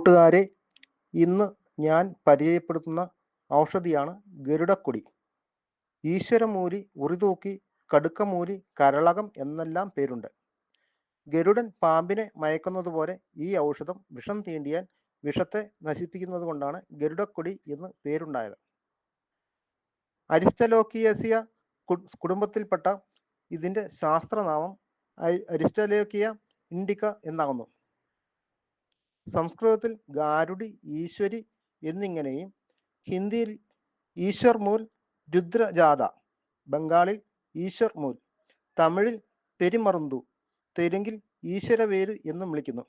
കൂട്ടുകാരെ, ഇന്ന് ഞാൻ പരിചയപ്പെടുത്തുന്ന ഔഷധിയാണ് ഗരുഡക്കൊടി. ഈശ്വരമൂലി, ഉറിതൂക്കി, കടുക്കമൂലി, കരളകം എന്നെല്ലാം പേരുണ്ട്. ഗരുഡൻ പാമ്പിനെ മയക്കുന്നതുപോലെ ഈ ഔഷധം വിഷം തീണ്ടിയാൽ വിഷത്തെ നശിപ്പിക്കുന്നതുകൊണ്ടാണ് ഗരുഡക്കൊടി എന്ന് പേരുണ്ടായത്. അരിസ്റ്റലോക്കിയേസിയ കുടുംബത്തിൽപ്പെട്ട ഇതിന്റെ ശാസ്ത്രനാമം അരിസ്റ്റലോക്കിയ ഇൻഡിക്ക എന്നാകുന്നു. സംസ്കൃതത്തിൽ ഗാരുഡി, ഈശ്വരി എന്നിങ്ങനെയും ഹിന്ദിയിൽ ഈശ്വർമൂൽ, രുദ്രജാത, ബംഗാളിൽ ഈശ്വർമൂൽ, തമിഴിൽ പെരുമറുന്തു, തെലുങ്കിൽ ഈശ്വരവേര് എന്നും വിളിക്കുന്നു.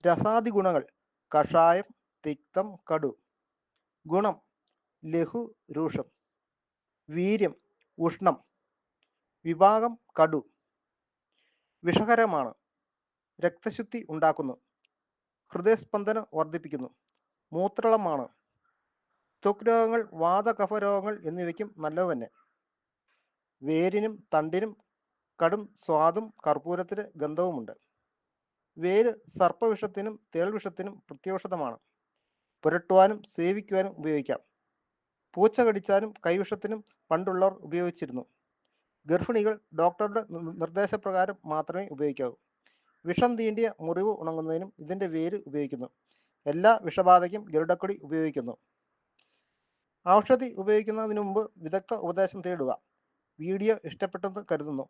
രസാദി ഗുണങ്ങൾ: കഷായം, തിക്തം, കടു. ഗുണം: ലഘു, രൂക്ഷം. വീര്യം: ഉഷ്ണം. വിഭാഗം: കടു. വിഷകരമാണ്. രക്തശുദ്ധി ഉണ്ടാക്കുന്നു. ഹൃദയസ്പന്ദനം വർദ്ധിപ്പിക്കുന്നു. മൂത്രളമാണ്. ത്വക്ക് രോഗങ്ങൾ, വാത-കഫ രോഗങ്ങൾ എന്നിവയ്ക്കും നല്ലത് തന്നെ. വേരിനും തണ്ടിനും കടും സ്വാദും കർപ്പൂരത്തിന് ഗന്ധവുമുണ്ട്. വേര് സർപ്പവിഷത്തിനും തേൾവിഷത്തിനും പ്രത്യൗഷധമാണ്. പുരട്ടുവാനും സേവിക്കുവാനും ഉപയോഗിക്കാം. പൂച്ച കടിച്ചാലും കൈവിഷത്തിനും പണ്ടുള്ളവർ ഉപയോഗിച്ചിരുന്നു. ഗർഭിണികൾ ഡോക്ടറുടെ നിർദ്ദേശപ്രകാരം മാത്രമേ ഉപയോഗിക്കാവൂ. വിഷം തീണ്ടിയ മുറിവ് ഉണങ്ങുന്നതിനും ഇതിന്റെ വേര് ഉപയോഗിക്കുന്നു. എല്ലാ വിഷബാധയ്ക്കും ഗരുഡക്കൊടി ഉപയോഗിക്കുന്നു. ഔഷധി ഉപയോഗിക്കുന്നതിന് മുമ്പ് വിദഗ്ധ ഉപദേശം തേടുക. വീഡിയോ ഇഷ്ടപ്പെട്ടെന്ന് കരുതുന്നു.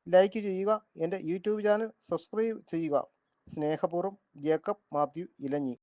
ലൈക്ക് ചെയ്യുക. എൻ്റെ യൂട്യൂബ് ചാനൽ സബ്സ്ക്രൈബ് ചെയ്യുക. സ്നേഹപൂർവ്വം, ജേക്കബ് മാത്യു ഇലഞ്ഞി.